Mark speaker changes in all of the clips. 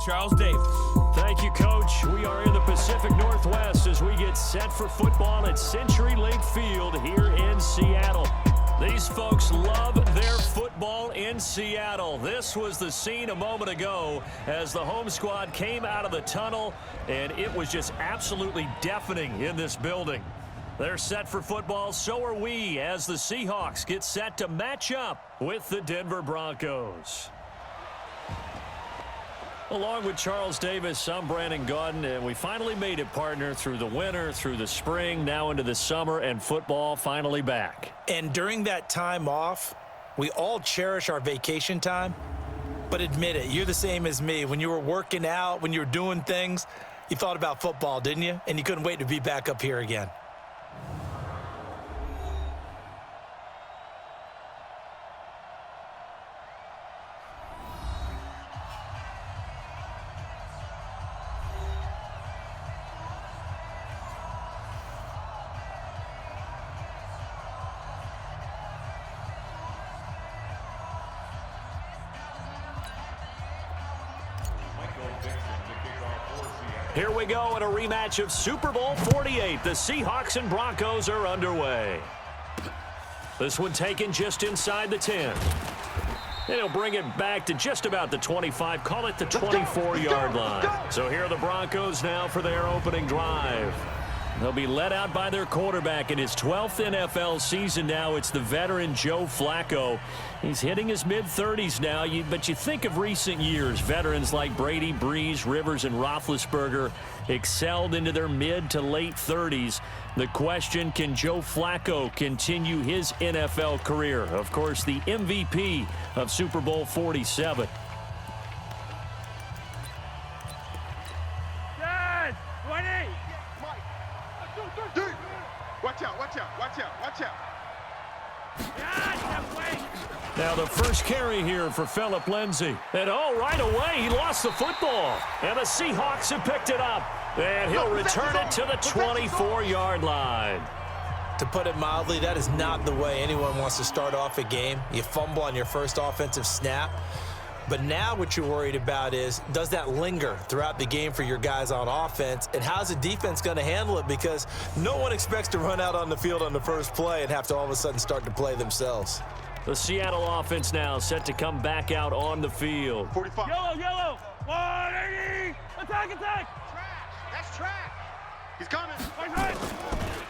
Speaker 1: Charles Davis.
Speaker 2: Thank you, Coach. We are in the Pacific Northwest as we get set for football at CenturyLink Field here in Seattle. These folks love their football in Seattle. This was the scene a moment ago as the home squad came out of the tunnel, and it was just absolutely deafening in this building. They're set for football, so are we, as the Seahawks get set to match up with the Denver Broncos. Along with Charles Davis, I'm Brandon Gaudin, and we finally made it, partner, through the winter, through the spring, now into the summer, and football finally back.
Speaker 3: And during that time off, we all cherish our vacation time. But admit it, you're the same as me. When you were working out, when you were doing things, you thought about football, didn't you? And you couldn't wait to be back up here again.
Speaker 2: Here we go in a rematch of Super Bowl 48. The Seahawks and Broncos are underway. This one taken just inside the 10. And he'll bring it back to just about the 25, call it the 24-yard line. So here are the Broncos now for their opening drive. They'll be led out by their quarterback in his 12th NFL season now. It's the veteran Joe Flacco. He's hitting his mid-30s now, but you think of recent years, veterans like Brady, Breeze, Rivers, and Roethlisberger excelled into their mid to late 30s. The question, can Joe Flacco continue his NFL career? Of course, the MVP of Super Bowl 47.
Speaker 4: Watch out, watch out, watch out, watch out.
Speaker 2: Now the first carry here for Phillip Lindsay. And right away he lost the football. And the Seahawks have picked it up. And he'll return it to the 24-yard line.
Speaker 3: To put it mildly, that is not the way anyone wants to start off a game. You fumble on your first offensive snap. But now what you're worried about is, does that linger throughout the game for your guys on offense? And how's the defense going to handle it? Because no one expects to run out on the field on the first play and have to all of a sudden start to play themselves.
Speaker 2: The Seattle offense now set to come back out on the field.
Speaker 4: 45.
Speaker 1: Yellow. 180. Attack.
Speaker 4: Trash. That's trash. He's coming.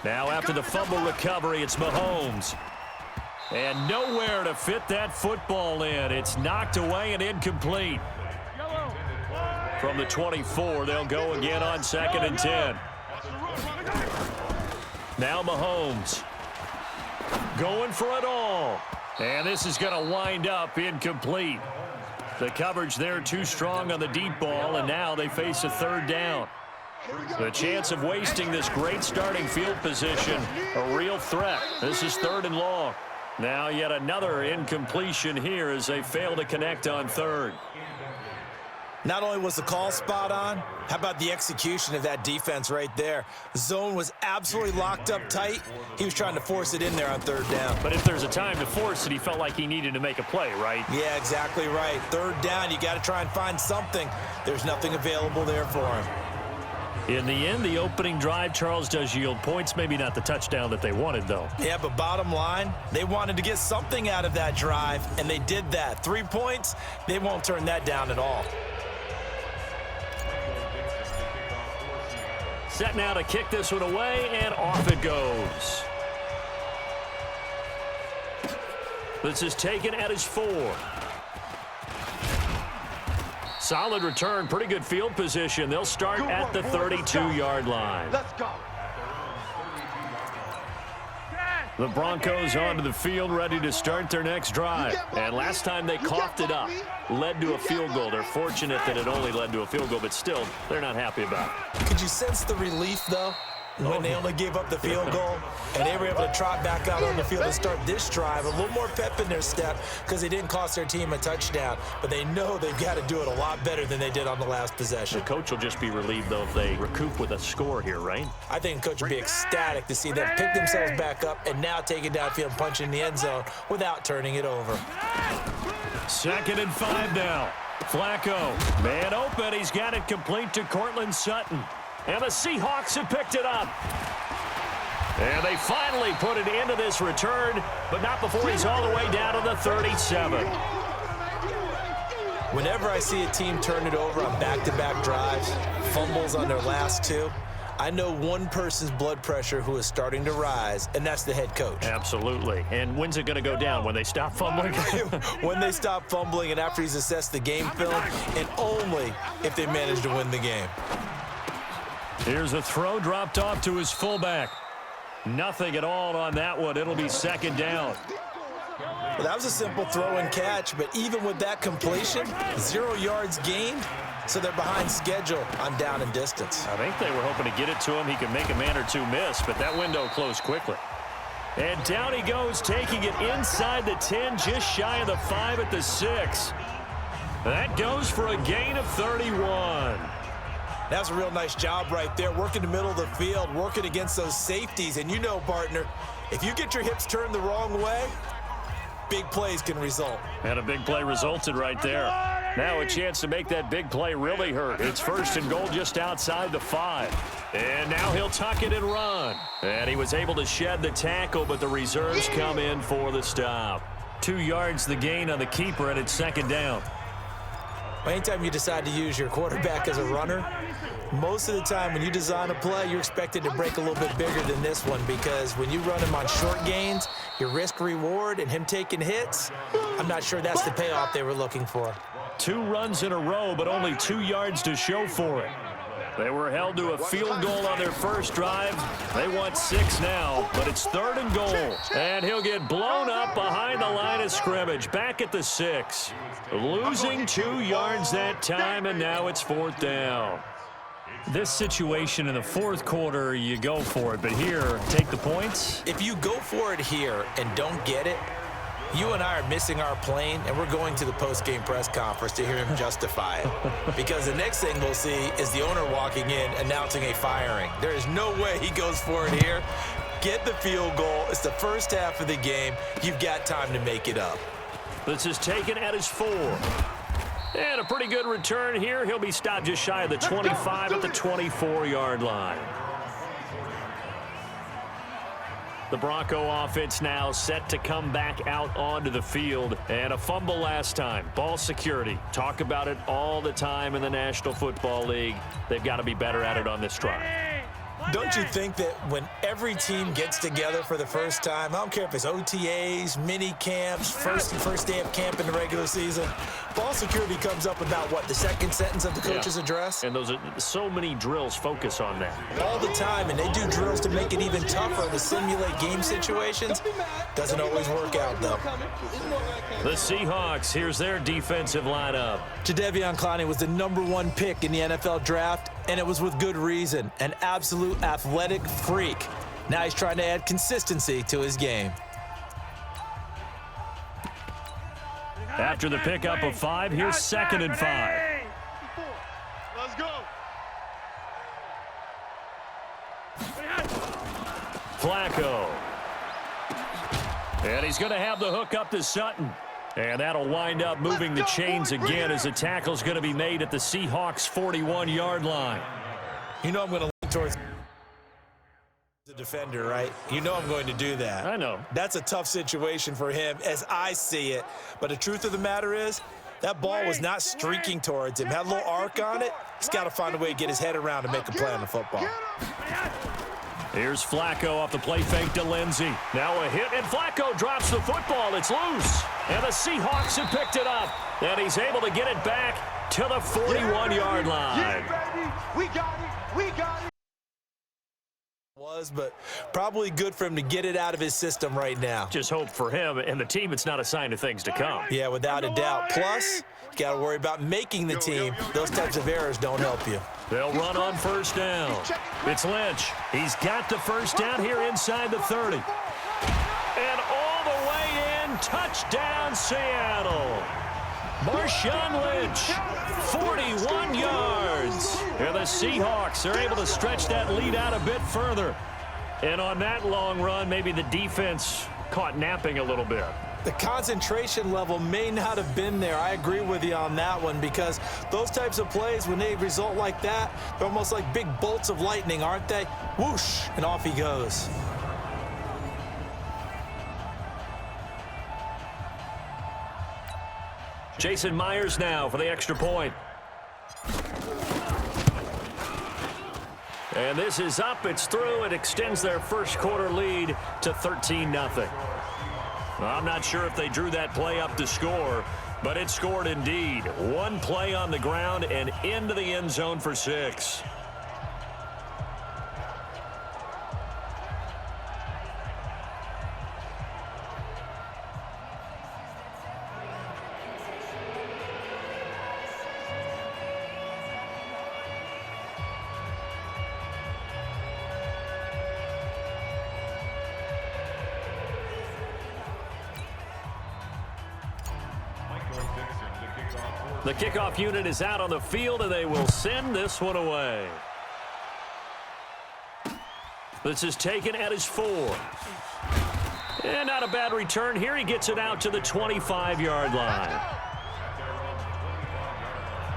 Speaker 2: Now after the fumble recovery, it's Mahomes. And nowhere to fit that football in. It's knocked away and incomplete. From the 24, they'll go again on 2nd and 10. Now Mahomes going for it all. And this is going to wind up incomplete. The coverage there too strong on the deep ball, and now they face a 3rd down. The chance of wasting this great starting field position, a real threat. This is 3rd and long. Now yet another incompletion here as they fail to connect on 3rd.
Speaker 3: Not only was the call spot on, how about the execution of that defense right there? The zone was absolutely locked up tight. He was trying to force it in there on 3rd down.
Speaker 2: But if there's a time to force it, he felt like he needed to make a play, right?
Speaker 3: Yeah, exactly right. 3rd down, you got to try and find something. There's nothing available there for him.
Speaker 2: In the end, the opening drive, Charles, does yield points. Maybe not the touchdown that they wanted, though.
Speaker 3: Yeah, but bottom line, they wanted to get something out of that drive, and they did that. 3 points, they won't turn that down at all.
Speaker 2: Set now to kick this one away, and off it goes. This is taken at his 4. Solid return, pretty good field position. They'll start at the 32-yard line.
Speaker 4: Let's go.
Speaker 2: The Broncos onto the field, ready to start their next drive. And last time they coughed it up, led to a field goal. They're fortunate that it only led to a field goal, but still, they're not happy about it.
Speaker 3: Could you sense the relief, though, when they only gave up the field goal and they were able to trot back out on the field and start this drive? A little more pep in their step because they didn't cost their team a touchdown, but they know they've got to do it a lot better than they did on the last possession.
Speaker 2: The coach will just be relieved, though, if they recoup with a score here, right?
Speaker 3: I think the coach would be ecstatic to see them pick themselves back up and now take it downfield and punch in the end zone without turning it over.
Speaker 2: 2nd and 5 now. Flacco, man open. He's got it complete to Cortland Sutton. And the Seahawks have picked it up. And they finally put it into this return, but not before he's all the way down to the 37.
Speaker 3: Whenever I see a team turn it over on back-to-back drives, fumbles on their last two, I know one person's blood pressure who is starting to rise, and that's the head coach.
Speaker 2: Absolutely. And when's it going to go down? When they stop fumbling?
Speaker 3: When they stop fumbling and after he's assessed the game film, and only if they manage to win the game.
Speaker 2: Here's a throw dropped off to his fullback. Nothing at all on that one. It'll be second down.
Speaker 3: Well, that was a simple throw and catch, but even with that completion, 0 yards gained, so they're behind schedule on down and distance.
Speaker 2: I think they were hoping to get it to him. He could make a man or two miss, but that window closed quickly. And down he goes, taking it inside the 10, just shy of the 5 at the 6. That goes for a gain of 31.
Speaker 3: That's a real nice job right there, working the middle of the field, working against those safeties. And you know, partner, if you get your hips turned the wrong way, big plays can result.
Speaker 2: And a big play resulted right there. Now a chance to make that big play really hurt. It's first and goal just outside the 5. And now he'll tuck it and run. And he was able to shed the tackle, but the reserves come in for the stop. 2 yards the gain on the keeper, and it's second down.
Speaker 3: Anytime you decide to use your quarterback as a runner, most of the time when you design a play, you're expected to break a little bit bigger than this one, because when you run him on short gains, your risk-reward and him taking hits, I'm not sure that's the payoff they were looking for.
Speaker 2: 2 runs in a row, but only 2 yards to show for it. They were held to a field goal on their first drive. They want 6 now, but it's third and goal. And he'll get blown up behind the line of scrimmage, back at the 6. Losing 2 yards that time, and now it's fourth down. This situation in the fourth quarter, you go for it, but here, take the points.
Speaker 3: If you go for it here and don't get it, you and I are missing our plane, and we're going to the post-game press conference to hear him justify it. Because the next thing we'll see is the owner walking in announcing a firing. There is no way he goes for it here. Get the field goal. It's the first half of the game. You've got time to make it up.
Speaker 2: This is taken at his 4. And a pretty good return here. He'll be stopped just shy of the 25 at the 24-yard line. The Bronco offense now set to come back out onto the field. And a fumble last time. Ball security. Talk about it all the time in the National Football League. They've got to be better at it on this drive.
Speaker 3: Don't you think that when every team gets together for the first time, I don't care if it's OTAs, mini camps, first day of camp in the regular season, ball security comes up about what, the second sentence of the coach's address?
Speaker 2: And those are so many drills focus on that.
Speaker 3: All the time, and they do drills to make it even tougher to simulate game situations. Doesn't always work out, though.
Speaker 2: The Seahawks, here's their defensive lineup.
Speaker 3: Jadeveon Clowney was the #1 pick in the NFL draft, and it was with good reason. An absolute athletic freak. Now he's trying to add consistency to his game.
Speaker 2: After the pickup of 5, here's second and 5.
Speaker 4: Let's go.
Speaker 2: Flacco. And he's going to have the hook up to Sutton. And that'll wind up moving the chains again as the tackle's going to be made at the Seahawks' 41-yard line.
Speaker 3: You know I'm going to lean towards the defender, right? You know I'm going to do that.
Speaker 2: I know.
Speaker 3: That's a tough situation for him as I see it. But the truth of the matter is, that ball was not streaking towards him. Had a little arc on it. He's got to find a way to get his head around and make a play on the football.
Speaker 2: Here's Flacco off the play fake to Lindsey. Now a hit, and Flacco drops the football. It's loose. And the Seahawks have picked it up. And he's able to get it back to the 41-yard line.
Speaker 4: Yeah, baby. We got it. We got it.
Speaker 3: But probably good for him to get it out of his system right now.
Speaker 2: Just hope for him and the team it's not a sign of things to come.
Speaker 3: Yeah, without a doubt. Plus, you got to worry about making the team. Those types of errors don't help you.
Speaker 2: They'll run on first down. It's Lynch. He's got the first down here inside the 30. And all the way in, touchdown Seattle. Marshawn Lynch, 41 yards. And the Seahawks are able to stretch that lead out a bit further. And on that long run, maybe the defense caught napping a little bit.
Speaker 3: The concentration level may not have been there. I agree with you on that one, because those types of plays, when they result like that, they're almost like big bolts of lightning, aren't they? Whoosh, and off he goes.
Speaker 2: Jason Myers now for the extra point. And this is up. It's through. It extends their first quarter lead to 13-0. I'm not sure if they drew that play up to score, but it scored indeed. One play on the ground and into the end zone for 6. The kickoff unit is out on the field, and they will send this one away. This is taken at his 4. And not a bad return here. He gets it out to the 25-yard line.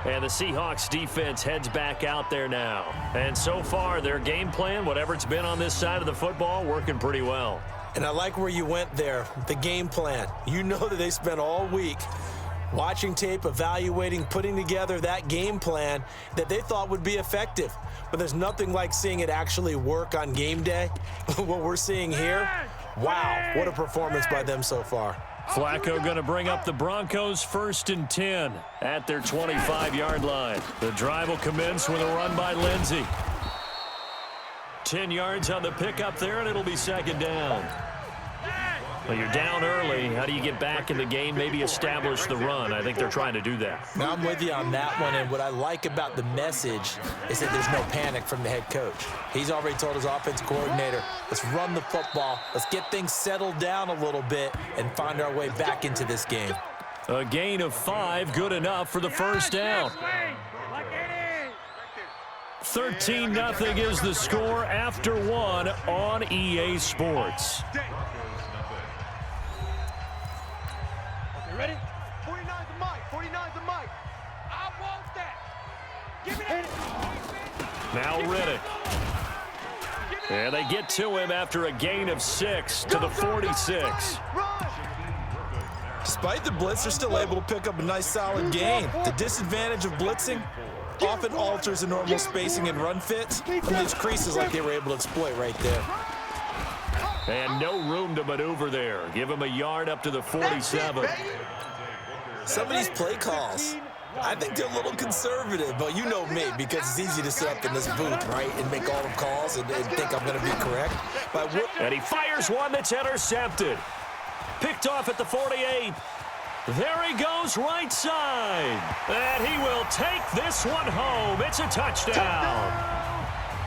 Speaker 2: And the Seahawks defense heads back out there now. And so far, their game plan, whatever it's been on this side of the football, working pretty well.
Speaker 3: And I like where you went there, the game plan. You know that they spent all week watching tape, evaluating, putting together that game plan that they thought would be effective. But there's nothing like seeing it actually work on game day. What we're seeing here, wow, what a performance by them so far.
Speaker 2: Flacco going to bring up the Broncos 1st and 10 at their 25-yard line. The drive will commence with a run by Lindsey. 10 yards on the pickup there, and it'll be 2nd down. Well, you're down early. How do you get back in the game, maybe establish the run? I think they're trying to do that.
Speaker 3: Now, I'm with you on that one, and what I like about the message is that there's no panic from the head coach. He's already told his offensive coordinator, let's run the football, let's get things settled down a little bit and find our way back into this game.
Speaker 2: A gain of 5, good enough for the first down. 13-0 is the score after 1 on EA Sports.
Speaker 1: Ready?
Speaker 4: 49's the mic. 49's the mic.
Speaker 1: I want that. Give me that.
Speaker 2: Now Riddick. And they get to him after a gain of 6 to the 46.
Speaker 3: Despite the blitz, they're still able to pick up a nice solid gain. The disadvantage of blitzing often alters the normal spacing and run fits and leaves creases like they were able to exploit right there.
Speaker 2: And no room to maneuver there. Give him a yard up to the 47.
Speaker 3: Some of these play calls, I think they're a little conservative, but you know me, because it's easy to sit up in this booth, right, and make all the calls and think I'm going to be correct.
Speaker 2: And he fires one that's intercepted. Picked off at the 48. There he goes right side. And he will take this one home. It's a touchdown.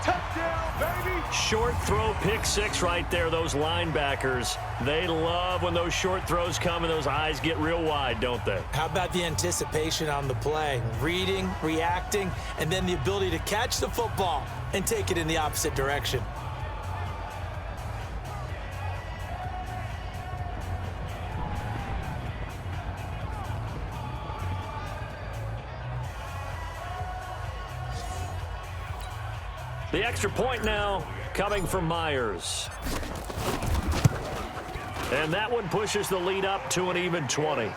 Speaker 4: Touchdown, baby.
Speaker 2: Short throw, pick 6 right there. Those linebackers, they love when those short throws come and those eyes get real wide, don't they?
Speaker 3: How about the anticipation on the play? Reading, reacting, and then the ability to catch the football and take it in the opposite direction.
Speaker 2: The extra point now coming from Myers. And that one pushes the lead up to an even 20.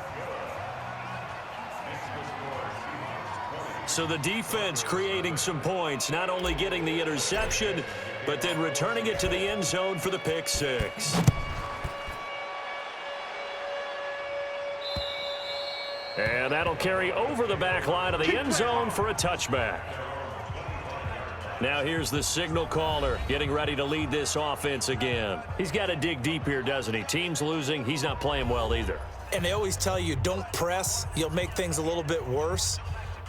Speaker 2: So the defense creating some points, not only getting the interception, but then returning it to the end zone for the pick 6. And that'll carry over the back line of the end zone for a touchback. Now here's the signal caller getting ready to lead this offense again. He's got to dig deep here, doesn't he? Team's losing. He's not playing well either.
Speaker 3: And they always tell you, don't press. You'll make things a little bit worse.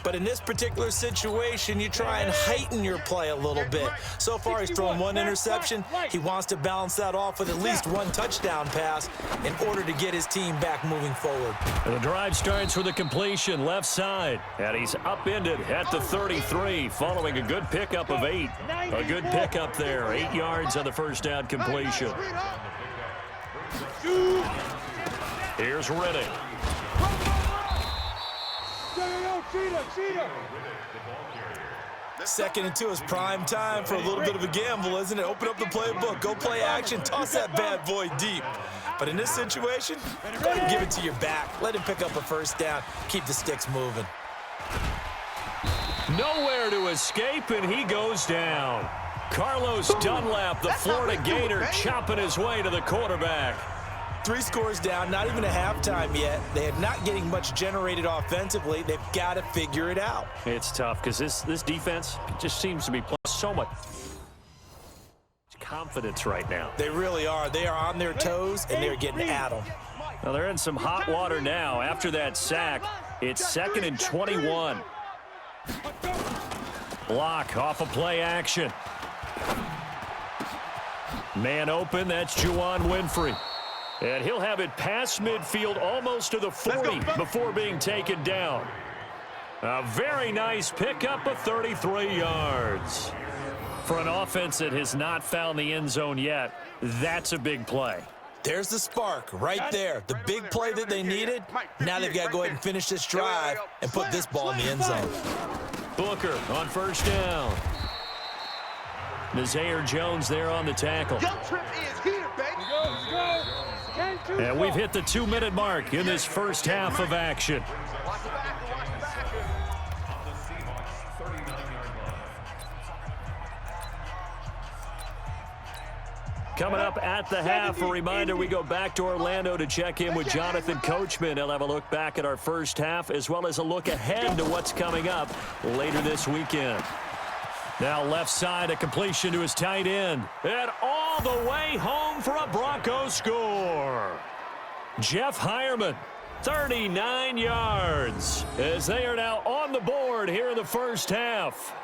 Speaker 3: But in this particular situation, you try and heighten your play a little bit. So far, he's thrown 1 interception. He wants to balance that off with at least 1 touchdown pass in order to get his team back moving forward.
Speaker 2: And the drive starts with a completion left side. And he's upended at the 33 following a good pickup of 8. A good pickup there. 8 yards on the first down completion. Here's Riddick.
Speaker 1: Cheetah.
Speaker 3: 2nd and 2 is prime time for a little bit of a gamble, isn't it? Open up the playbook, go play action, toss that bad boy deep. But in this situation, go ahead and give it to your back. Let him pick up a first down. Keep the sticks moving.
Speaker 2: Nowhere to escape, and he goes down. Carlos Dunlap, the Florida Gator, chopping his way to the quarterback.
Speaker 3: 3 scores down, not even a halftime yet. They are not getting much generated offensively. They've got to figure it out.
Speaker 2: It's tough because this defense just seems to be playing so much confidence right now.
Speaker 3: They really are. They are on their toes, and they're getting at them.
Speaker 2: Well, they're in some hot water now. After that sack, it's 2nd and 21. Block off of play action. Man open, that's Juwan Winfrey. And he'll have it past midfield almost to the 40 before being taken down. A very nice pickup of 33 yards. For an offense that has not found the end zone yet, that's a big play.
Speaker 3: There's the spark right there. The big play that they needed. Now they've got to go ahead and finish this drive and put this ball in the end zone.
Speaker 2: Booker on first down. Nazaire Jones there on the tackle.
Speaker 4: Trip is here, baby.
Speaker 2: And we've hit the 2-minute mark in this first half of action. Coming up at the half, a reminder, we go back to Orlando to check in with Jonathan Coachman. He'll have a look back at our first half as well as a look ahead to what's coming up later this weekend. Now left side, a completion to his tight end. And all the way home for a Broncos score. Jeff Hireman, 39 yards, as they are now on the board here in the first half.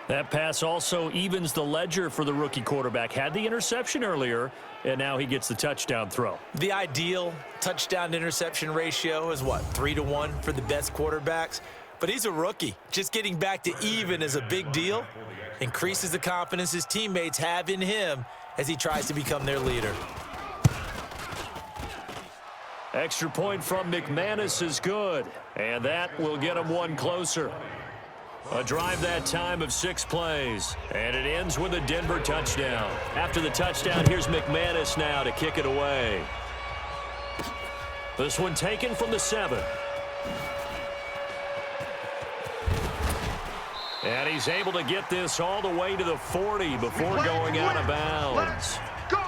Speaker 2: That pass also evens the ledger for the rookie quarterback. Had the interception earlier, and now he gets the touchdown throw.
Speaker 3: The ideal touchdown-interception ratio is what, 3-to-1 for the best quarterbacks? But he's a rookie. Just getting back to even is a big deal. Increases the confidence his teammates have in him as he tries to become their leader.
Speaker 2: Extra point from McManus is good, and that will get him one closer. A drive that time of 6 plays, and it ends with a Denver touchdown. After the touchdown, here's McManus now to kick it away. This one taken from the 7. And he's able to get this all the way to the 40 before going out of bounds.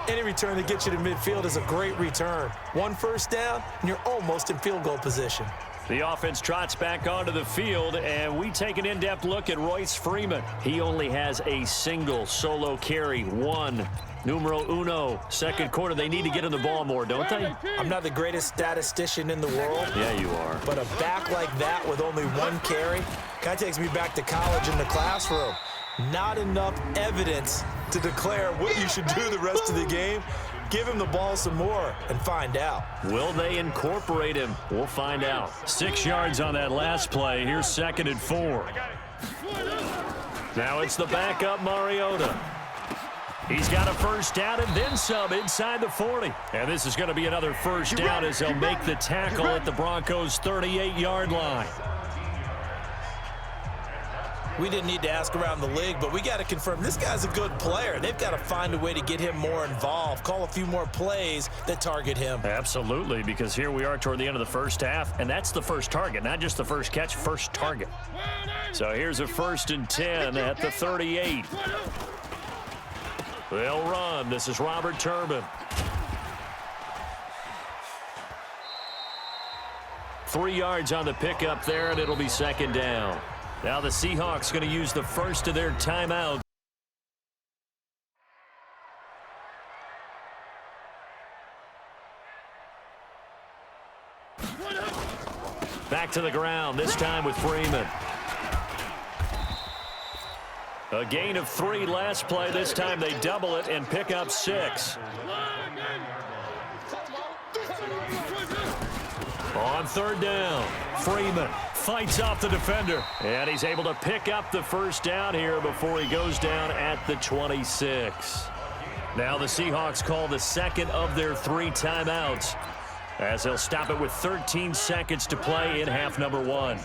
Speaker 3: Any return that gets you to midfield is a great return. 1 first down, and you're almost in field goal position.
Speaker 2: The offense trots back onto the field, and we take an in-depth look at Royce Freeman. He only has a single solo carry, 1. Numero uno, second quarter. They need to get in the ball more, don't they?
Speaker 3: I'm not the greatest statistician in the world.
Speaker 2: Yeah, you are.
Speaker 3: But a back like that with only 1 carry kind of takes me back to college in the classroom. Not enough evidence to declare what you should do the rest of the game. Give him the ball some more and find out.
Speaker 2: Will they incorporate him? We'll find out. 6 yards on that last play. Here's 2nd and 4. Now it's the backup Mariota. He's got a first down and then some inside the 40. And this is going to be another first down as they'll make the tackle at the Broncos' 38-yard line.
Speaker 3: We didn't need to ask around the league, but we got to confirm this guy's a good player. They've got to find a way to get him more involved, call a few more plays that target him.
Speaker 2: Absolutely, because here we are toward the end of the first half, and that's the first target, not just the first catch, first target. So here's a 1st and 10 at the 38. They'll run. This is Robert Turbin. 3 yards on the pickup there, and it'll be 2nd down. Now the Seahawks going to use the first of their timeouts. Back to the ground, this time with Freeman. A gain of 3 last play. This time they double it and pick up 6. On 3rd down, Freeman fights off the defender, and he's able to pick up the first down here before he goes down at the 26. Now the Seahawks call the second of their 3 timeouts, as they'll stop it with 13 seconds to play in half number 1.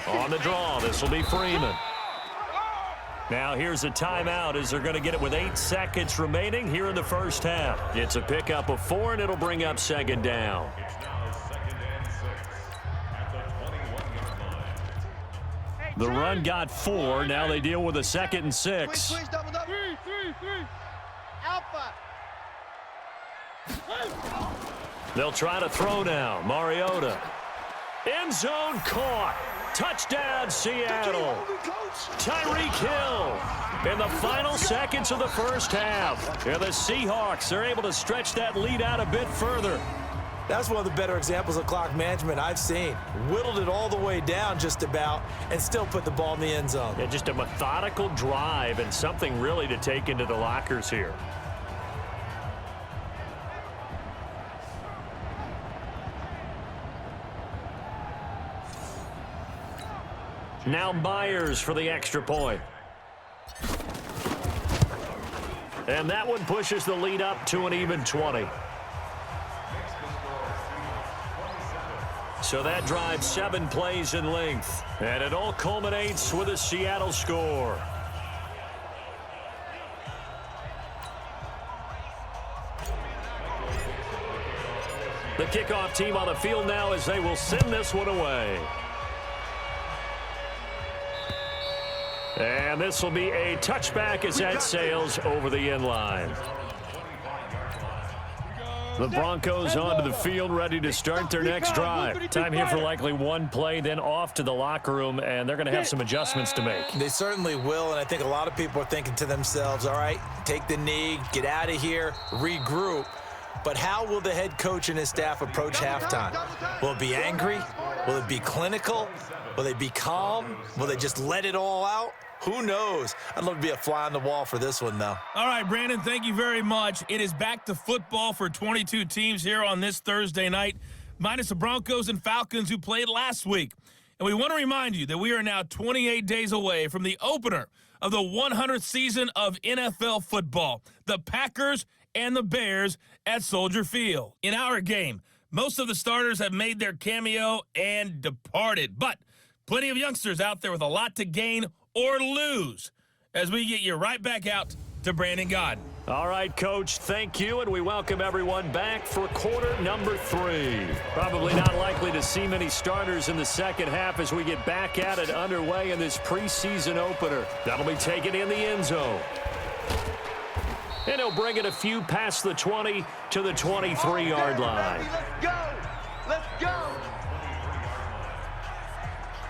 Speaker 2: On the draw, this will be Freeman. Now here's a timeout as they're going to get it with 8 seconds remaining here in the first half. It's a pickup of 4, and it'll bring up second down. The run got 4. Now they deal with a 2nd and 6.
Speaker 4: Switch, double up.
Speaker 1: Three.
Speaker 4: Alpha.
Speaker 2: They'll try to throw now. Mariota. End zone caught. Touchdown, Seattle. Tyreek Hill in the final seconds of the first half. And the Seahawks are able to stretch that lead out a bit further.
Speaker 3: That's one of the better examples of clock management I've seen. Whittled it all the way down just about and still put the ball in the end zone.
Speaker 2: Yeah, just a methodical drive and something really to take into the lockers here. Now Myers for the extra point. And that one pushes the lead up to an even 20. So that drives 7 plays in length. And it all culminates with a Seattle score. The kickoff team on the field now as they will send this one away. And this will be a touchback as that sails over the end line. The Broncos onto the field, ready to start their next drive. Time here for likely 1 play, then off to the locker room, and they're going to have some adjustments to make.
Speaker 3: They certainly will, and I think a lot of people are thinking to themselves, all right, take the knee, get out of here, regroup. But how will the head coach and his staff approach halftime? Will it be angry? Will it be clinical? Will they be calm? Will they just let it all out? Who knows? I'd love to be a fly on the wall for this one, though.
Speaker 5: All right, Brandon, thank you very much. It is back to football for 22 teams here on this Thursday night, minus the Broncos and Falcons who played last week. And we want to remind you that we are now 28 days away from the opener of the 100th season of NFL football, the Packers and the Bears at Soldier Field. In our game, most of the starters have made their cameo and departed, but plenty of youngsters out there with a lot to gain or lose as we get you right back out to Brandon Gadd.
Speaker 2: All right, Coach, thank you, and we welcome everyone back for quarter number 3. Probably not likely to see many starters in the second half as we get back at it underway in this preseason opener. That'll be taken in the end zone. And he'll bring it a few past the 20 to the 23-yard line.
Speaker 4: Let's go. Let's go.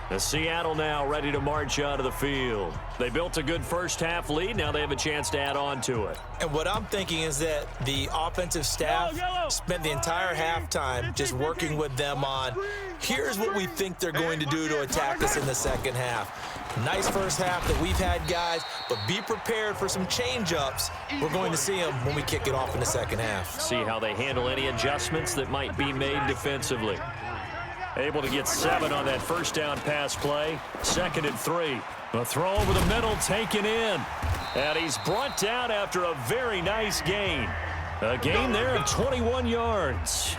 Speaker 2: The Seattle now ready to march out of the field. They built a good first half lead. Now they have a chance to add on to it.
Speaker 3: And what I'm thinking is that the offensive staff spent the entire halftime just working with them on, here's what we think they're going to do to attack us in the second half. Nice first half that we've had, guys, but be prepared for some change-ups. We're going to see them when we kick it off in the second half.
Speaker 2: See how they handle any adjustments that might be made defensively. Able to get 7 on that first down pass play. 2nd and 3. The throw over the middle taken in. And he's brought down after a very nice gain. A gain there of 21 yards.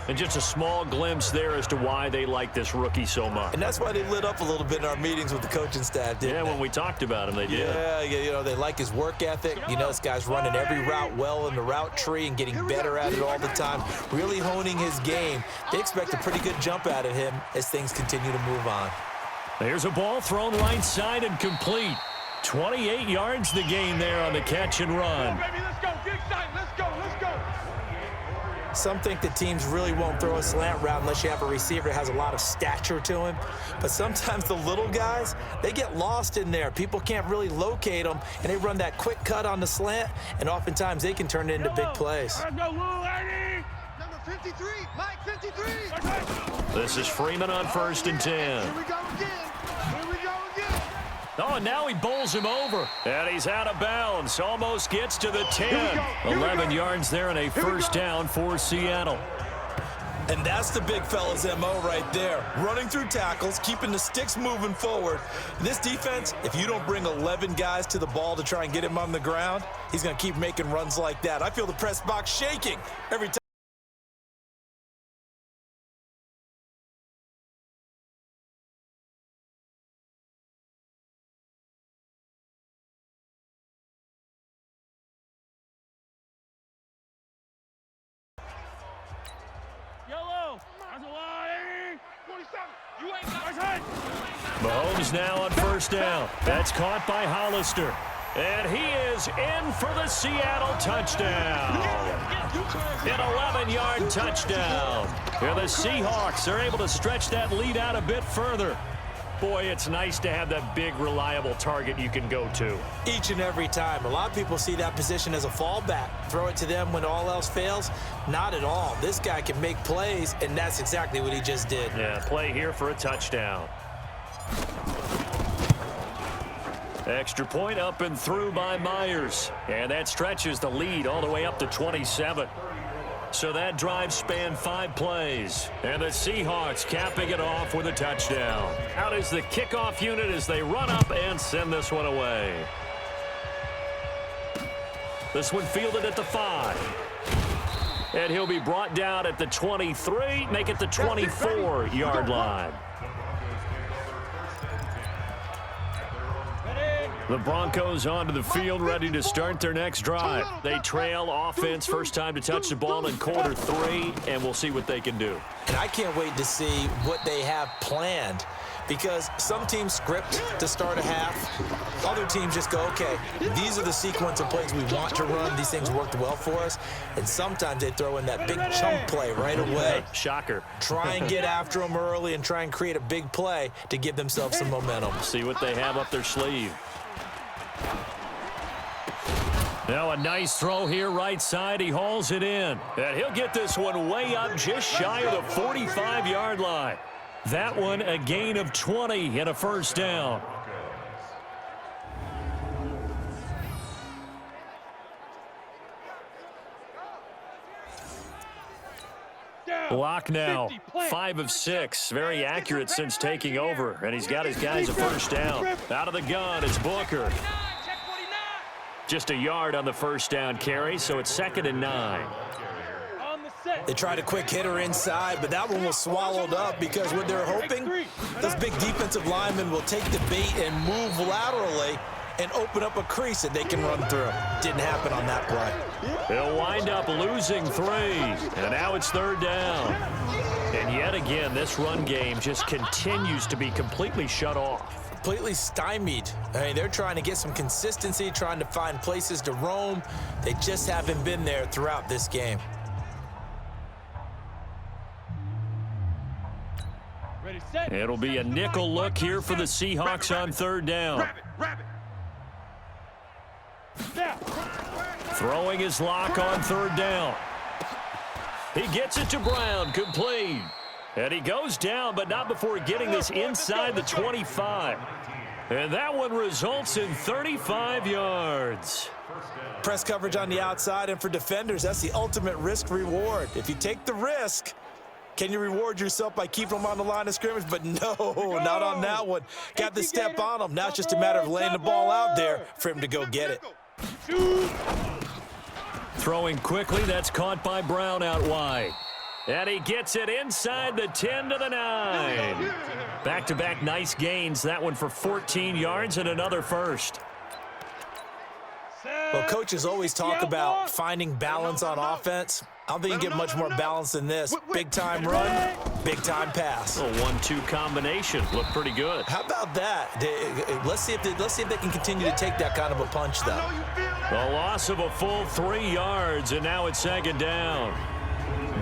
Speaker 2: And just a small glimpse there as to why they like this rookie so much.
Speaker 3: And that's why they lit up a little bit in our meetings with the coaching staff, didn't they?
Speaker 2: When we talked about him, they did.
Speaker 3: Yeah, you know, they like his work ethic. You know, this guy's running every route well in the route tree and getting better at it all the time, really honing his game. They expect a pretty good jump out of him as things continue to move on.
Speaker 2: There's a ball thrown right side and complete. 28 yards the gain there on the catch and run.
Speaker 1: Baby, let's go. Get excited. Let's go. Let's go.
Speaker 3: Some think that teams really won't throw a slant route unless you have a receiver that has a lot of stature to him. But sometimes the little guys, they get lost in there. People can't really locate them, and they run that quick cut on the slant, and oftentimes they can turn it into big plays.
Speaker 1: Let's go, little lady.
Speaker 4: Number 53, Mike 53.
Speaker 2: This is Freeman on 1st and 10.
Speaker 4: Here we go again. Here we go again.
Speaker 2: Oh, and now he bowls him over. And he's out of bounds. Almost gets to the 10. 11 yards there and a first down for Seattle.
Speaker 3: And that's the big fella's MO right there. Running through tackles, keeping the sticks moving forward. This defense, if you don't bring 11 guys to the ball to try and get him on the ground, he's going to keep making runs like that. I feel the press box shaking every time.
Speaker 2: Mahomes now on first down. That's caught by Hollister. And he is in for the Seattle touchdown. An 11-yard touchdown. And the Seahawks are able to stretch that lead out a bit further. Boy, it's nice to have that big, reliable target you can go to.
Speaker 3: Each and every time. A lot of people see that position as a fallback. Throw it to them when all else fails. Not at all. This guy can make plays, and that's exactly what he just did.
Speaker 2: Yeah, play here for a touchdown. Extra point up and through by Myers. And that stretches the lead all the way up to 27. So that drive spanned 5 plays. And the Seahawks capping it off with a touchdown. Out is the kickoff unit as they run up and send this one away. This one fielded at the 5. And he'll be brought down at the 23, make it the 24-yard line. The Broncos onto the field, ready to start their next drive. They trail offense, first time to touch the ball in quarter 3, and we'll see what they can do.
Speaker 3: And I can't wait to see what they have planned, because some teams script to start a half. Other teams just go, okay, these are the sequence of plays we want to run. These things worked well for us. And sometimes they throw in that big chunk play right away.
Speaker 2: Shocker.
Speaker 3: Try and get after them early and try and create a big play to give themselves some momentum.
Speaker 2: See what they have up their sleeve. Now a nice throw here right side. He hauls it in. And he'll get this one way up just shy of the 45-yard line. That one a gain of 20 and a first down. Block now, 5 of 6. Very accurate since taking over. And he's got his guys a first down. Out of the gun, it's Booker. Just a yard on the first down carry, so it's 2nd and 9.
Speaker 3: They tried a quick hitter inside, but that one was swallowed up because what they're hoping, those big defensive linemen will take the bait and move laterally and open up a crease that they can run through. Didn't happen on that play.
Speaker 2: They'll wind up losing 3, and now it's 3rd down. And yet again, this run game just continues to be completely shut off.
Speaker 3: Completely stymied. I mean, they're trying to get some consistency, trying to find places to roam. They just haven't been there throughout this game.
Speaker 2: It'll be a nickel look here for the Seahawks on 3rd down. Throwing his lock on 3rd down. He gets it to Brown, complete. And he goes down, but not before getting this inside the 25. And that one results in 35 yards.
Speaker 3: Press coverage on the outside, and for defenders, that's the ultimate risk-reward. If you take the risk, can you reward yourself by keeping them on the line of scrimmage? But no, not on that one. Got the step on him. Now it's just a matter of laying the ball out there for him to go get it.
Speaker 2: Throwing quickly, that's caught by Brown out wide. And he gets it inside the 10 to the 9. Back-to-back nice gains. That one for 14 yards and another first.
Speaker 3: Well, coaches always talk about finding balance on offense. I don't think you can get much more balance than this. Big-time run, big-time pass.
Speaker 2: A 1-2 combination. Looked pretty good.
Speaker 3: How about that? Let's see if they can continue to take that kind of a punch, though.
Speaker 2: A loss of a full 3 yards, and now it's 2nd down.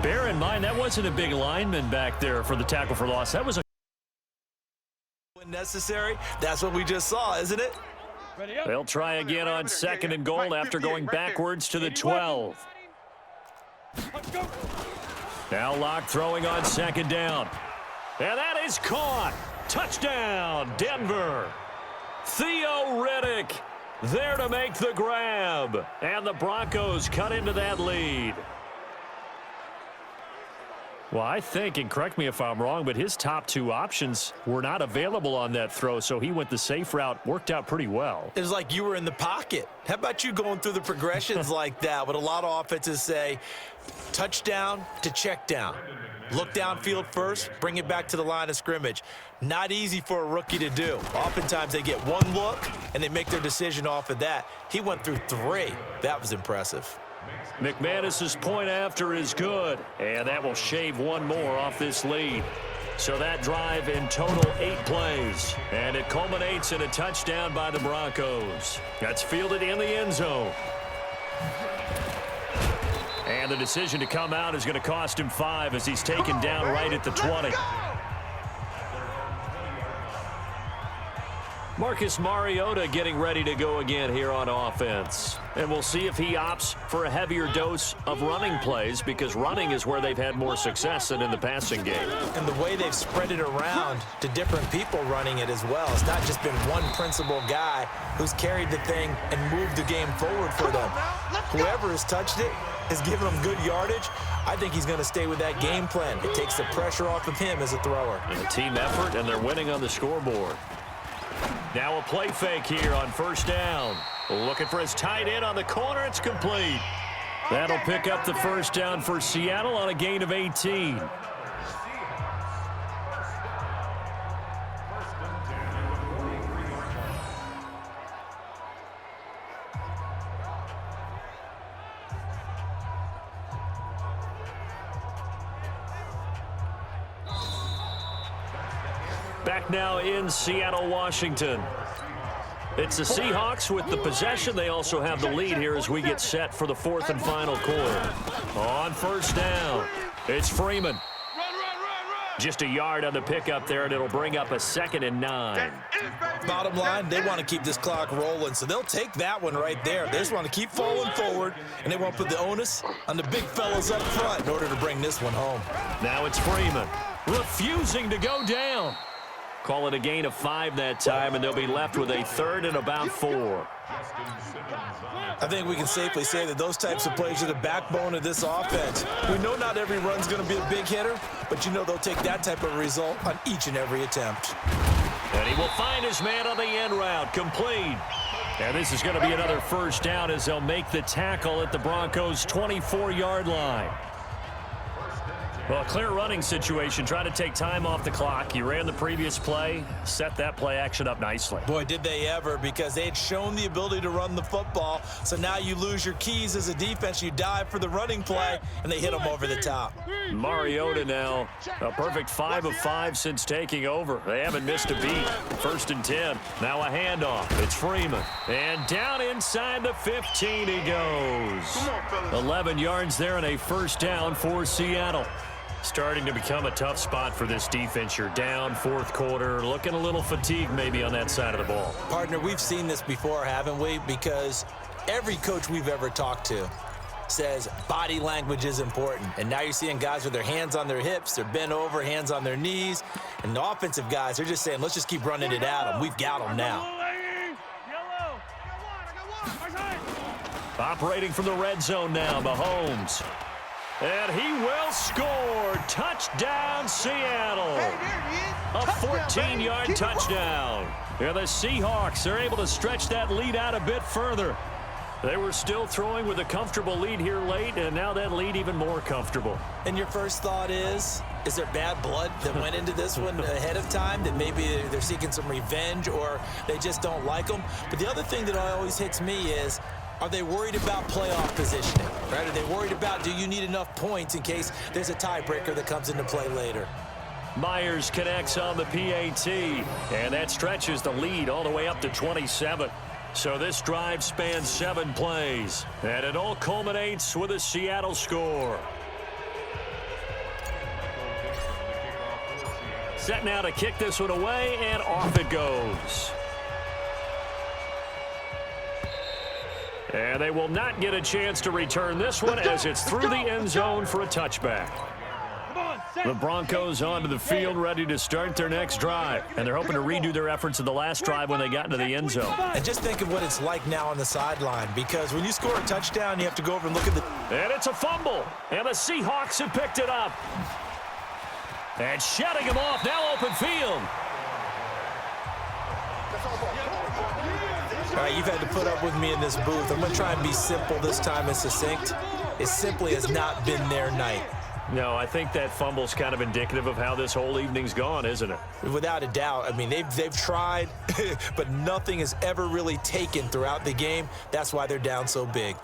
Speaker 2: Bear in mind, that wasn't a big lineman back there for the tackle for loss. That was a...
Speaker 3: When necessary, that's what we just saw, isn't it?
Speaker 2: They'll try again on 2nd and goal after going backwards to the 12. Now Locke throwing on 2nd down. And that is caught. Touchdown, Denver. Theo Riddick there to make the grab. And the Broncos cut into that lead. Well, I think, and correct me if I'm wrong, but his top two options were not available on that throw, so he went the safe route. Worked out pretty well.
Speaker 3: It was like you were in the pocket. How about you going through the progressions like that? What a lot of offenses say, touchdown to check down. Look downfield first, bring it back to the line of scrimmage. Not easy for a rookie to do. Oftentimes they get one look, and they make their decision off of that. He went through 3. That was impressive.
Speaker 2: McManus's point after is good, and that will shave one more off this lead. So that drive in total 8 plays, and it culminates in a touchdown by the Broncos. That's fielded in the end zone. And the decision to come out is going to cost him 5 as he's taken down right at the 20. Marcus Mariota getting ready to go again here on offense. And we'll see if he opts for a heavier dose of running plays, because running is where they've had more success than in the passing game.
Speaker 3: And the way they've spread it around to different people running it as well. It's not just been one principal guy who's carried the thing and moved the game forward for them. Whoever has touched it has given them good yardage. I think he's going to stay with that game plan. It takes the pressure off of him as a thrower.
Speaker 2: And a team effort, and they're winning on the scoreboard. Now a play fake here on first down. Looking for his tight end on the corner. It's complete. That'll pick up the first down for Seattle on a gain of 18. Back now in Seattle, Washington. It's the Seahawks with the possession. They also have the lead here as we get set for the 4th and final quarter. On first down, it's Freeman. Just a yard on the pickup there, and it'll bring up a 2nd and 9.
Speaker 3: Bottom line, they want to keep this clock rolling, so they'll take that one right there. They just want to keep falling forward, and they want to put the onus on the big fellas up front in order to bring this one home.
Speaker 2: Now it's Freeman, refusing to go down. Call it a gain of 5 that time, and they'll be left with a 3rd and about 4.
Speaker 3: I think we can safely say that those types of plays are the backbone of this offense. We know not every run's going to be a big hitter, but you know they'll take that type of result on each and every attempt.
Speaker 2: And he will find his man on the end route, complete. And this is going to be another first down as they'll make the tackle at the Broncos' 24-yard line. Well, a clear running situation, trying to take time off the clock. He ran the previous play, set that play action up nicely.
Speaker 3: Boy, did they ever, because they had shown the ability to run the football. So now you lose your keys as a defense. You dive for the running play, and they hit them over the top.
Speaker 2: Mariota now, a perfect 5 of 5 since taking over. They haven't missed a beat. 1st and 10. Now a handoff. It's Freeman. And down inside the 15 he goes. 11 yards there and a first down for Seattle. Starting to become a tough spot for this defense. You're down 4th quarter, looking a little fatigued maybe on that side of the ball.
Speaker 3: Partner, we've seen this before, haven't we? Because every coach we've ever talked to says body language is important. And now you're seeing guys with their hands on their hips, they're bent over, hands on their knees. And the offensive guys, they're just saying, let's just keep running it at them. We've got them now.
Speaker 2: Operating from the red zone now, Mahomes. And he will score. Touchdown, Seattle. A 14-yard touchdown. And the Seahawks are able to stretch that lead out a bit further. They were still throwing with a comfortable lead here late, and now that lead even more comfortable.
Speaker 3: And your first thought is there bad blood that went into this one ahead of time, that maybe they're seeking some revenge or they just don't like them? But the other thing that always hits me is, are they worried about playoff positioning? Right? Are they worried about, do you need enough points in case there's a tiebreaker that comes into play later?
Speaker 2: Myers connects on the PAT, and that stretches the lead all the way up to 27. So this drive spans 7 plays, and it all culminates with a Seattle score. Set now to kick this one away, and off it goes. And they will not get a chance to return this one as it's through the end zone for a touchback. The Broncos onto the field, ready to start their next drive. And they're hoping to redo their efforts of the last drive when they got into the end zone.
Speaker 3: And just think of what it's like now on the sideline, because when you score a touchdown, you have to go over and look at the...
Speaker 2: And it's a fumble, and the Seahawks have picked it up. And shutting him off, now open field.
Speaker 3: All right, you've had to put up with me in this booth. I'm going to try and be simple this time and succinct. It simply has not been their night.
Speaker 2: No, I think that fumble's kind of indicative of how this whole evening's gone, isn't it?
Speaker 3: Without a doubt. I mean, they've tried, but nothing has ever really taken throughout the game. That's why they're down so big.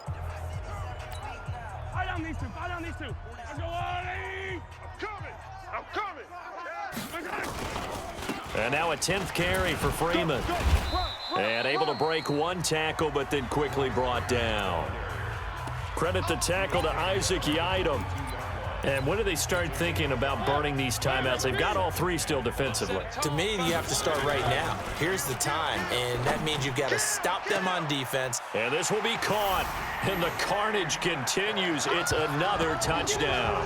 Speaker 1: Fight on these two. Fight on these two. Let's go, Ollie. I'm coming.
Speaker 2: And now a 10th carry for Freeman. And able to break one tackle, but then quickly brought down. Credit the tackle to Isaac Yiadom. And when do they start thinking about burning these timeouts? They've got all three still defensively.
Speaker 3: To me, you have to start right now. Here's the time, and that means you've got to stop them on defense.
Speaker 2: And this will be caught, and the carnage continues. It's another touchdown.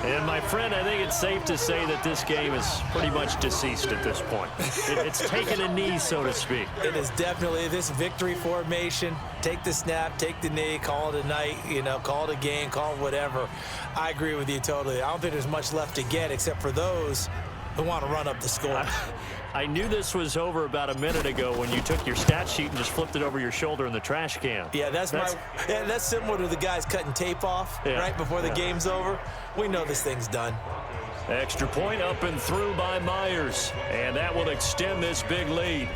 Speaker 2: And, my friend, I think it's safe to say that this game is pretty much deceased at this point. It's taken a knee, so to speak.
Speaker 3: It is definitely this victory formation. Take the snap, take the knee, call it a night, call it a game, call it whatever. I agree with you totally. I don't think there's much left to get except for those who want to run up the score.
Speaker 2: I knew this was over about a minute ago when you took your stat sheet and just flipped it over your shoulder in the trash can.
Speaker 3: Yeah, that's similar to the guys cutting tape off right before the game's over. We know this thing's done.
Speaker 2: Extra point up and through by Myers, and that will extend this big lead.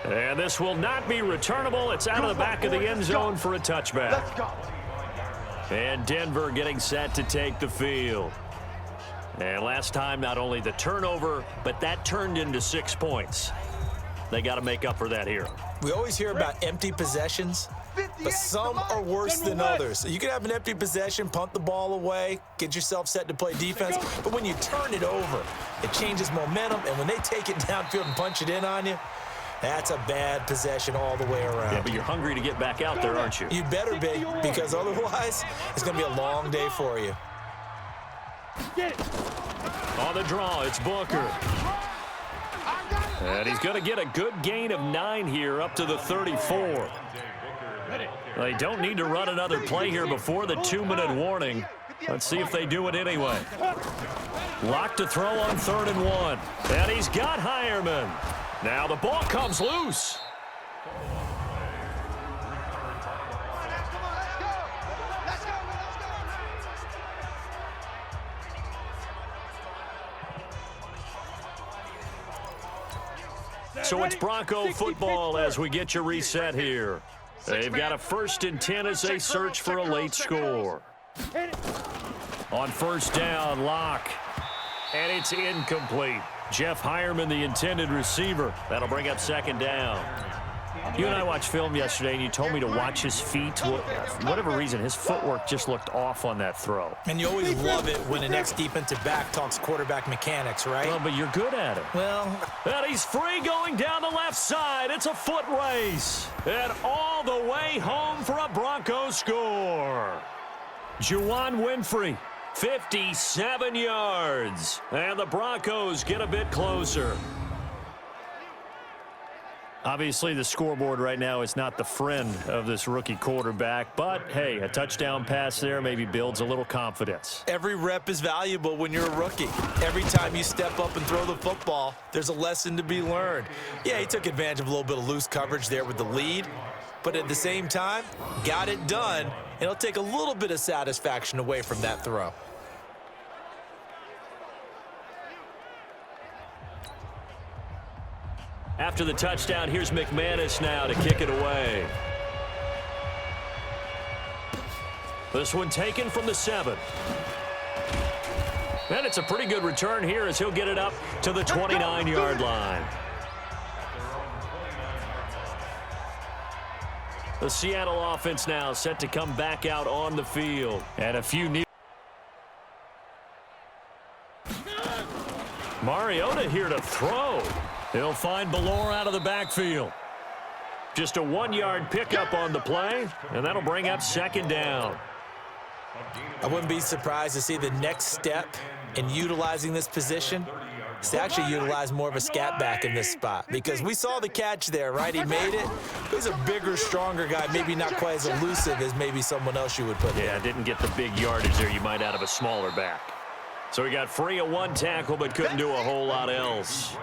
Speaker 2: And this will not be returnable. It's out of the back of the end zone for a touchback.
Speaker 1: Let's go.
Speaker 2: And Denver getting set to take the field. And last time, not only the turnover, but that turned into 6 points. They got to make up for that here.
Speaker 3: We always hear about empty possessions, but some are worse than others. You can have an empty possession, punt the ball away, get yourself set to play defense, but when you turn it over, it changes momentum, and when they take it downfield and punch it in on you, that's a bad possession all the way around.
Speaker 2: Yeah, but you're hungry to get back out there, aren't you?
Speaker 3: You better be, because otherwise, it's going to be a long day for you.
Speaker 1: Get it.
Speaker 2: On the draw, it's Booker. And he's going to get a good gain of 9 here up to the 34. They don't need to run another play here before the 2-minute warning. Let's see if they do it anyway. Locked to throw on 3rd and 1. And he's got Hireman. Now the ball comes loose. So it's Bronco football as we get you reset here. They've got a 1st and 10 as they search for a late score. On 1st down, Locke. And it's incomplete. Jeff Hireman, the intended receiver. That'll bring up 2nd down. You and I watched film yesterday, and you told me to watch his feet. For whatever reason, his footwork just looked off on that throw.
Speaker 3: And you always love it when the next defensive back talks quarterback mechanics, right?
Speaker 2: Well, but you're good at it.
Speaker 3: Well,
Speaker 2: and he's free going down the left side. It's a foot race. And all the way home for a Broncos score. Juwan Winfrey, 57 yards. And the Broncos get a bit closer. Obviously, the scoreboard right now is not the friend of this rookie quarterback, but, hey, a touchdown pass there maybe builds a little confidence.
Speaker 3: Every rep is valuable when you're a rookie. Every time you step up and throw the football, there's a lesson to be learned. Yeah, he took advantage of a little bit of loose coverage there with the lead, but at the same time, got it done, and it'll take a little bit of satisfaction away from that throw.
Speaker 2: After the touchdown, here's McManus now to kick it away. This one taken from the 7. And it's a pretty good return here as he'll get it up to the 29-yard line. The Seattle offense now set to come back out on the field. And a few new. Mariota here to throw. He'll find Ballore out of the backfield. Just a 1-yard pickup on the play, and that'll bring up 2nd down.
Speaker 3: I wouldn't be surprised to see the next step in utilizing this position He's actually utilized more of a scat back in this spot because we saw the catch there, right? He made it. He's a bigger, stronger guy, maybe not quite as elusive as maybe someone else you would put there.
Speaker 2: Yeah, didn't get the big yardage there you might out of a smaller back. So he got free of one tackle but couldn't do a whole lot else.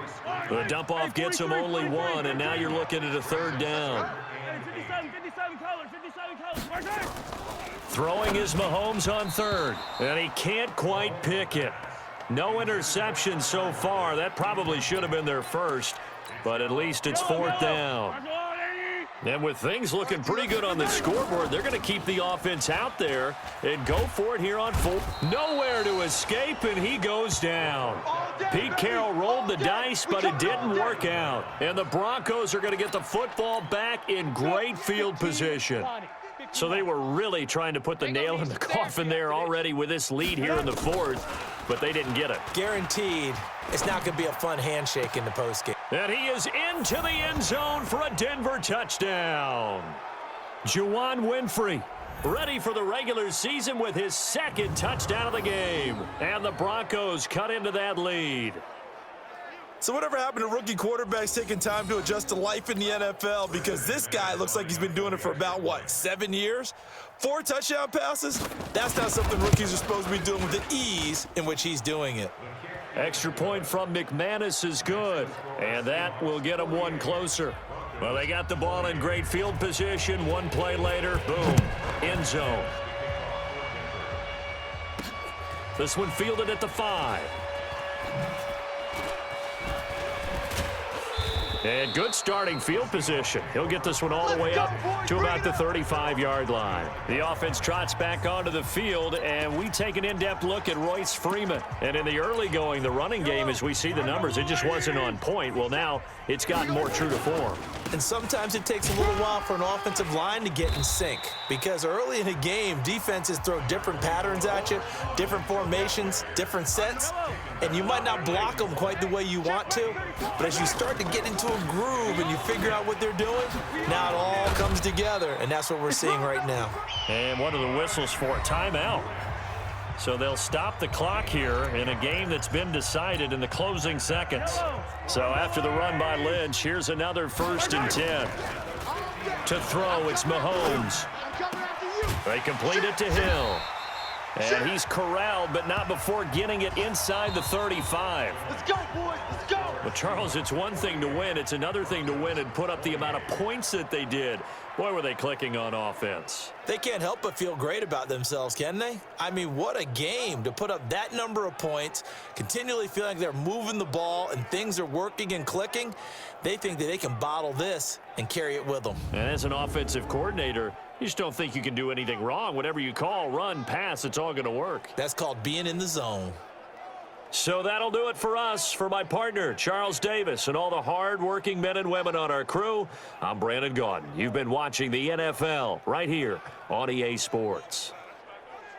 Speaker 2: The dump-off gets him only one, and now you're looking at a third down.
Speaker 1: 57 colors.
Speaker 2: Throwing is Mahomes on third, and he can't quite pick it. No interception so far. That probably should have been their first, but at least it's fourth down. And with things looking pretty good on the scoreboard, they're going to keep the offense out there and go for it here on fourth. Nowhere to escape, and he goes down. Pete Carroll rolled the dice, but it didn't work out. And the Broncos are going to get the football back in great field position. So they were really trying to put the nail in the coffin there already with this lead here in the fourth, but they didn't get it.
Speaker 3: Guaranteed, it's not going to be a fun handshake in the postgame.
Speaker 2: And he is into the end zone for a Denver touchdown. Juwan Winfrey ready for the regular season with his second touchdown of the game. And the Broncos cut into that lead.
Speaker 6: So whatever happened to rookie quarterbacks taking time to adjust to life in the NFL? Because this guy looks like he's been doing it for about, 7 years? 4 touchdown passes? That's not something rookies are supposed to be doing with the ease in which he's doing it.
Speaker 2: Extra point from McManus is good, and that will get him one closer. Well, they got the ball in great field position. One play later, boom, end zone. This one fielded at the 5. And good starting field position. He'll get this one all the way up to about the 35-yard line. The offense trots back onto the field, and we take an in-depth look at Royce Freeman. And in the early going, the running game, as we see the numbers, it just wasn't on point. Well, now it's gotten more true to form.
Speaker 3: And sometimes it takes a little while for an offensive line to get in sync because early in a game, defenses throw different patterns at you, different formations, different sets, and you might not block them quite the way you want to, but as you start to get into a groove and you figure out what they're doing, now it all comes together, and that's what we're seeing right now.
Speaker 2: And one of the whistles for a timeout. So they'll stop the clock here in a game that's been decided in the closing seconds. So after the run by Lynch, here's another 1st and 10. To throw, it's Mahomes. They complete it to Hill. And he's corralled, but not before getting it inside the 35.
Speaker 4: Let's go, boys. Let's go.
Speaker 2: But, Charles, it's one thing to win. It's another thing to win and put up the amount of points that they did. Boy, were they clicking on offense.
Speaker 3: They can't help but feel great about themselves, can they? I mean, what a game to put up that number of points, continually feeling like they're moving the ball and things are working and clicking. They think that they can bottle this and carry it with them.
Speaker 2: And as an offensive coordinator, you just don't think you can do anything wrong. Whatever you call, run, pass, it's all going to work.
Speaker 3: That's called being in the zone.
Speaker 2: So that'll do it for us. For my partner, Charles Davis, and all the hard-working men and women on our crew, I'm Brandon Gaudin. You've been watching the NFL right here on EA Sports.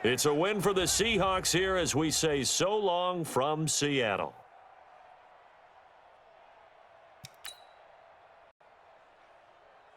Speaker 2: It's a win for the Seahawks here as we say so long from Seattle.